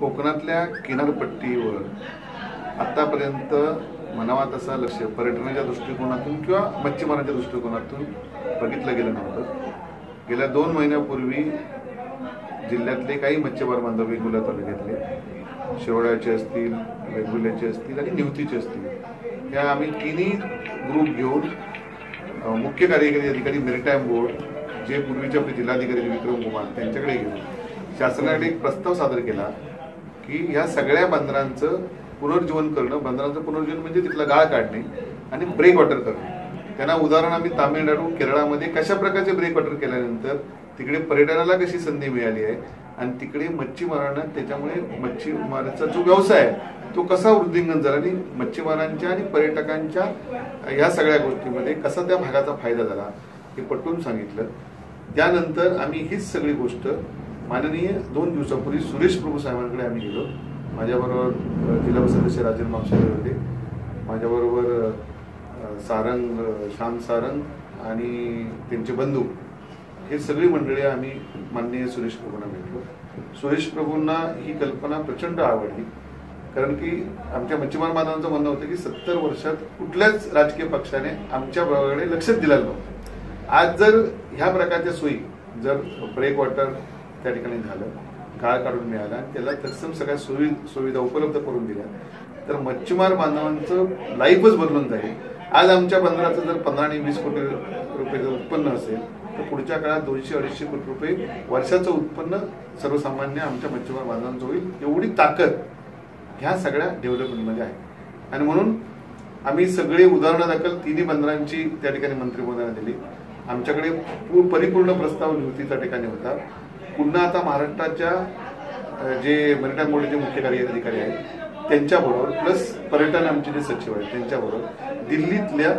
कोकणातल्या किनारपट्टीवर आतापर्यंत म्हणावा तसा लक्ष पर्यटनाच्या दृष्टिकोनातून किंवा मच्छीमारांच्या दृष्टिकोनातून बघितलं गेलं नव्हतं। गेल्या 2 महिन्यापूर्वी जिल्ह्यातले काही मच्छीमार बांधव वेंगुर्ला तालुक्यातले शिरोड्याचे असतील, वेंगुर्ल्याचे असतील आणि निवतीचे असतील, या आम्ही तिन्ही ग्रुप घेऊन मुख्य कार्यकारी अधिकारी मेरिटाईम बोर्ड जे पूर्वीचे आपले जिल्हाधिकारी विक्रम कुमार त्यांच्याकडे घेऊन शासनाकडे एक प्रस्ताव सादर केला की या सगळ्या बंदरांचं पुनर्जीवन करणं, बंदरांचं पुनर्जीवन म्हणजे तिथला गाळ काढणे आणि ब्रेक वॉटर करणे। त्यांना उदाहरण आम्ही तामिळनाडू, केरळामध्ये कशा प्रकारचे ब्रेक वॉटर केल्यानंतर तिकडे पर्यटनाला कशी संधी मिळाली आहे आणि तिकडे मच्छीमारांना त्याच्यामुळे मच्छीमाराचा जो व्यवसाय आहे तो कसा वृद्धिंगत झाला आणि मच्छीमारांच्या आणि पर्यटकांच्या या सगळ्या गोष्टींमध्ये कसा त्या भागाचा फायदा झाला हे पटवून सांगितलं। त्यानंतर आम्ही हीच सगळी गोष्ट माननीय 2 दिवसापूर्वी सुरेश प्रभू साहेबांकडे आम्ही गेलो। माझ्याबरोबर जिल्हा सदस्य राजेंद्र मावसाहेब होते, माझ्याबरोबर श्याम सारंग आणि त्यांचे बंधू, हे सगळी मंडळी आम्ही माननीय सुरेश प्रभूंना भेटलो। सुरेश प्रभूंना ही कल्पना प्रचंड आवडली, कारण की आमच्या मच्छीमार बांधवांचं म्हणणं होतं की 70 वर्षात कुठल्याच राजकीय पक्षाने आमच्या भागाकडे लक्षच दिलेलं नव्हतं। आज जर ह्या प्रकारच्या सोयी, जर ब्रेक वॉटर त्या ठिकाणी झालं, गाळ काढून मिळाला आणि त्याला तत्सम सगळ्या सुविधा उपलब्ध करून दिल्या तर मच्छीमार बांधवांचं लाईफच बदलून जाईल। आज आमच्या बंदराचं जर 15 आणि 20 कोटी रुपये उत्पन्न असेल तर पुढच्या काळात 200-250 कोटी रुपये वर्षाचं उत्पन्न सर्वसामान्य आमच्या मच्छीमार बांधवांचं होईल। एवढी ताकद ह्या सगळ्या डेव्हलपमेंटमध्ये आहे आणि म्हणून आम्ही सगळे उदाहरणादाखल तिन्ही बंदरांची त्या ठिकाणी मंत्री महोदयांना दिली। आमच्याकडे परिपूर्ण प्रस्ताव निवतीच्या ठिकाणी होता। पुन्हा आता महाराष्ट्राच्या जे मेरिटाईम बोर्डचे मुख्य कार्यकारी अधिकारी आहेत त्यांच्याबरोबर प्लस पर्यटन आमचे जे सचिव आहेत त्यांच्याबरोबर दिल्लीतल्या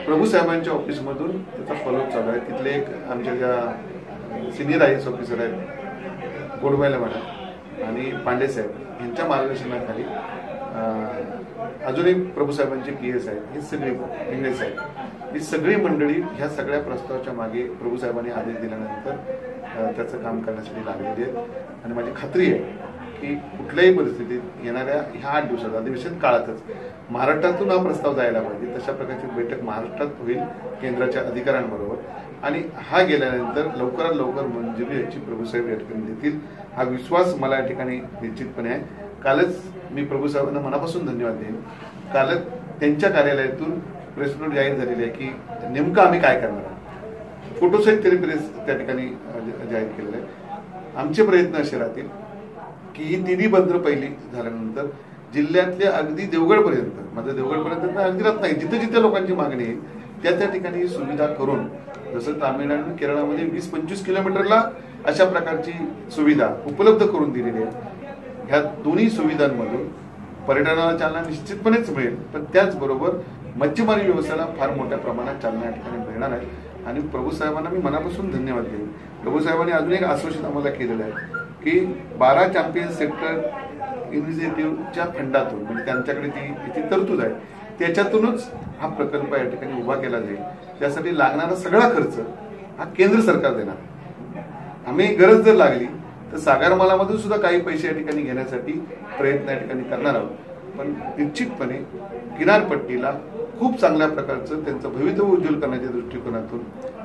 प्रभू साहेबांच्या ऑफिसमधून त्याचा फॉलोअप चालू आहे। तिथले एक आमच्या ज्या सिनियर IAS ऑफिसर आहेत गोडवायला मॅडम आणि पांडे साहेब यांच्या मार्गदर्शनाखाली अजूनही प्रभू साहेबांचे PS आहेत, हे सगळे इंग्रज साहेब, ही सगळी मंडळी ह्या सगळ्या प्रस्तावाच्या मागे प्रभू साहेबांनी आदेश दिल्यानंतर त्याचं काम करण्यासाठी लागलेली आहेत आणि माझी खात्री आहे की कुठल्याही परिस्थितीत येणाऱ्या ह्या 8 दिवसात अधिवेशन काळातच महाराष्ट्रातून हा प्रस्ताव जायला पाहिजे। तशा प्रकारची बैठक महाराष्ट्रात होईल केंद्राच्या अधिकाऱ्यांबरोबर आणि हा गेल्यानंतर लवकरात लवकर मंजुरी याची प्रभूसाहेब या ठिकाणी देतील, हा विश्वास मला या ठिकाणी निश्चितपणे आहे। कालच मी प्रभू साहेबांना मनापासून धन्यवाद देईन। कालच त्यांच्या कार्यालयातून प्रेस नोट जाहीर झालेली आहे की नेमकं आम्ही काय करणार आहोत, फोटोसहित तरी प्रेस त्या ठिकाणी जाहीर केलेलं आहे। आमचे प्रयत्न असे राहतील की ही तिन्ही बंदरं पहिली झाल्यानंतर जिल्ह्यातले अगदी देवगडपर्यंत, माझं देवगडपर्यंत अगदीच नाही, जिथे जिथे लोकांची मागणी आहे त्या ठिकाणी सुविधा करून, जसं तामिळनाडू केरळामध्ये 20-25 किलोमीटरला अशा प्रकारची सुविधा उपलब्ध करून दिलेली आहे। ह्या दोन्ही सुविधांमधून पर्यटनाला चालना निश्चितपणेच मिळेल, पण त्याचबरोबर मच्छीमारी व्यवसायाला फार मोठ्या प्रमाणात चालना या ठिकाणी मिळणार आहे आणि प्रभू साहेबांना मी मनापासून धन्यवाद देईन। प्रभू साहेबांनी अजून एक आश्वासन आम्हाला केलेलं आहे की 12 चॅम्पियन सेक्टर इनिशिएटिव्हच्या फंडातून, म्हणजे त्यांच्याकडे ती तरतूद आहे, त्याच्यातूनच हा प्रकल्प या ठिकाणी उभा केला जाईल। त्यासाठी लागणारा सगळा खर्च हा केंद्र सरकार देणार। आम्ही गरज जर लागली तर सागरमालामधून सुद्धा काही पैसे या ठिकाणी घेण्यासाठी प्रयत्न या ठिकाणी करणार आहोत, पण निश्चितपणे किनारपट्टीला खूप चांगल्या प्रकारचं त्यांचं भवितव्य उज्ज्वल करण्याच्या दृष्टिकोनातून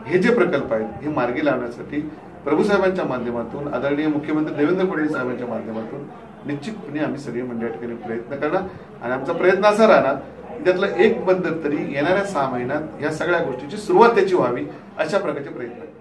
हे जे प्रकल्प आहेत हे मार्गी लावण्यासाठी प्रभू साहेबांच्या माध्यमातून, आदरणीय मुख्यमंत्री देवेंद्र फडणवीस साहेबांच्या माध्यमातून निश्चितपणे आम्ही सगळे मंडळी या ठिकाणी प्रयत्न करणार आणि आमचा प्रयत्न असा राहणार की त्यातलं एक बंदर तरी येणाऱ्या 6 महिन्यात या सगळ्या गोष्टीची सुरुवात त्याची व्हावी अशा प्रकारचे प्रयत्न